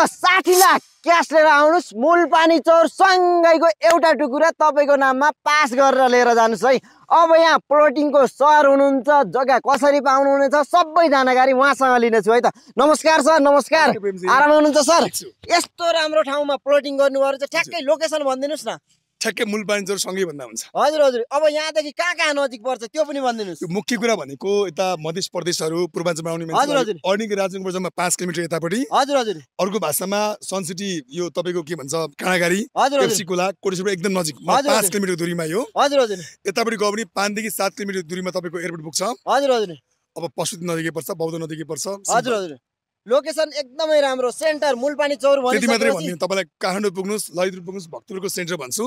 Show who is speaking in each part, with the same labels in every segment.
Speaker 1: 60 lakh cash लिएर आउनुस् मूलपानी चौर सँगैको एउटा टुकुरा तपाईको नाममा पास गरेर लिएर जानुस् है। अब यहाँ प्लटिङको सर हुनुहुन्छ, जग्गा कसरी पाउनुहुनेछ सबै जानकारी उहाँसँग लिनेछु है त। नमस्कार सर। नमस्कार। आराम हुनुहुन्छ सर? यस्तो राम्रो ठाउँमा प्लटिङ गर्नुभयो चाहिँ ठ्याक्कै लोकेसन भनिदिनुस् न।
Speaker 2: ठ्याक्कै मूलपानी चौर सँगै भन्दा हुन्छ।
Speaker 1: हजुर हजुर। अब यहाँदेखि कहाँ नजिक पर्छ त्यो पनि भनिदिनुस्।
Speaker 2: मुख्य कुरा भनेको यता मध्य प्रदेशहरू पूर्वाञ्चलमा आउने
Speaker 1: मान्छे
Speaker 2: अर्निङ राजनगर जम्मा 5 किलोमिटर यतापट्टि।
Speaker 1: हजुर हजुर।
Speaker 2: अर्को भाषामा सन सिटी यो तपाईको के भन्छ काँडागारी पेप्सीकोला कोटेश्वर एकदम नजिक 5 किलोमिटर दूरीमा यो।
Speaker 1: हजुर हजुर।
Speaker 2: यतापट्टि गयो भने 5 देखि 7 किलोमिटर दूरीमा तपाईको एयरपोर्ट पुग्छ।
Speaker 1: हजुर हजुर।
Speaker 2: अब पशुपति नजिकै पर्छ, बौद्ध नजिकै पर्छ।
Speaker 1: हजुर हजुर। लोकेसन एकदमै राम्रो, सेन्टर मूलपानी चौर
Speaker 2: त्यति मात्रै भन्दिनँ तपाईँलाई। काठमाडौँ पुग्नुस्, ललितपुर पुग्नुस्, भक्तपुरको सेन्टर भन्छु।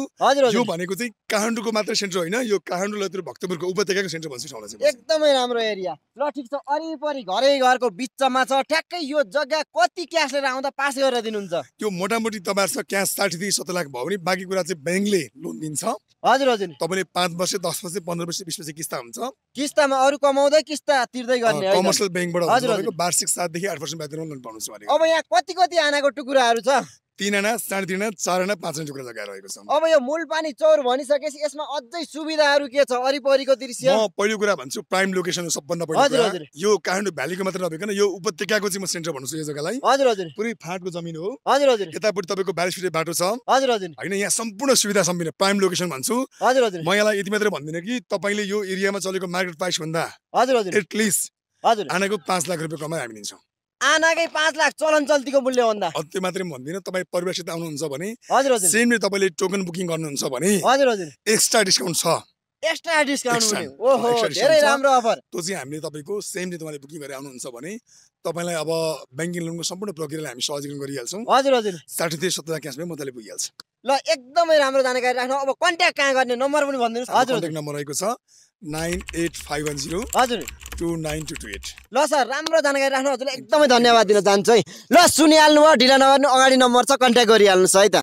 Speaker 2: यो भनेको चाहिँ काठमाडौँको मात्रै सेन्टर होइन, यो काठमाडौँ ललितपुर भक्तपुरको उपत्यकाको सेन्टर भन्छु ठाउँलाई चाहिँ। एकदमै
Speaker 1: राम्रो एरिया। ल ठिक छ, वरिपरि घरै घरको बिचमा छ। ठ्याक्कै यो जग्गा कति क्यास लिएर आउँदा पास गरेर दिनुहुन्छ?
Speaker 2: यो मोटामोटी तपाईँहरुसँग क्यास 60 देखि 70 लाख भयो भने बाँकी कुरा चाहिँ ब्याङ्कले लोन दिन्छ।
Speaker 1: हजुर हजुर।
Speaker 2: तपाईले 5 वर्ष 10 वर्ष 15 वर्ष 20 वर्ष किस्ता हुन्छ।
Speaker 1: किस्तामा अरु कमाउँदै किस्ता तिर्दै गर्ने है।
Speaker 2: कमर्सियल ब्याङ्कबाट तपाईको वार्षिक 7 देखि 8% ब्याजमा लोन पाउनुहुन्छ भने।
Speaker 1: अब यहाँ कति आनाको टुकुराहरू छ?
Speaker 2: 3 आना, 3.5 आना, 4 आना, 5 आना टुक्रा जग्गा रहेको छ।
Speaker 1: अब यो मूलपानी चौर भनिसकेपछि यसमा अझै सुविधाहरू के छ? वरिपरिको दृश्य।
Speaker 2: म पहिलो कुरा भन्छु, प्राइम लोकेसन हो सबभन्दा पहिलो कुरा। यो काठमाडौँ भ्यालीको मात्र नभइकन यो उपत्यकाको चाहिँ म सेन्टर भन्छु यो जग्गालाई।
Speaker 1: हजुर हजुर।
Speaker 2: पुरै फाँटको जमिन हो।
Speaker 1: हजुर हजुर।
Speaker 2: यतापट्टि तपाईको 42 फिट बाटो छ।
Speaker 1: हजुर हजुर।
Speaker 2: हैन, यहाँ सम्पूर्ण सुविधा सम्पन्न प्राइम लोकेसन भन्छु।
Speaker 1: हजुर हजुर।
Speaker 2: म यहाँलाई यति मात्र भन्दिन कि तपाईले यो एरियामा चलेको मार्केट प्राइस भन्दा
Speaker 1: हजुर हजुर
Speaker 2: एटलिस्ट
Speaker 1: हजुर
Speaker 2: आनाको 5 लाख रुपैयाँ कमाइ हामी दिन्छौँ।
Speaker 1: आनाकै 5 लाख चलन चल्तीको मूल्य भन्दा?
Speaker 2: त्यो मात्रै भन्दिन, तपाईँ परिवारसित आउनुहुन्छ भने
Speaker 1: हजुर हजुर
Speaker 2: सेमले तपाईले टोकन बुकिङ गर्नुहुन्छ भने
Speaker 1: हजुर हजुर
Speaker 2: एक्स्ट्रा डिस्काउन्ट छ।
Speaker 1: एक्स्ट्रा डिस्काउन्ट हुने? ओहो, धेरै राम्रो अफर।
Speaker 2: त्यो चाहिँ हामीले तपाईको सेमले तपाईले बुकिङ गरेर आउनुहुन्छ भने तपाईलाई अब बैंकिङ लोनको सम्पूर्ण प्रक्रियालाई हामी सहजीकरण गरिहाल्छौँ।
Speaker 1: हजुर हजुर।
Speaker 2: 60 देखि 70 लाख क्यासमा मजाले पुगिहाल्छ।
Speaker 1: ल एकदमै राम्रो जानकारी राख्नु। अब कन्ट्याक्ट कहाँ गर्ने नम्बर पनि भनिदिनुस्। हजुर,
Speaker 2: कन्ट्याक्ट नम्बर रहेको छ 98510
Speaker 1: हजुर
Speaker 2: 29228।
Speaker 1: ल सर, राम्रो जानकारी राख्नु। हजुरलाई एकदमै धन्यवाद दिन चाहन्छु है। ल सुनिहाल्नु भयो, ढिला नगर्नु, अगाडि नम्बर छ, कन्ट्याक्ट गरिहाल्नुस् है त।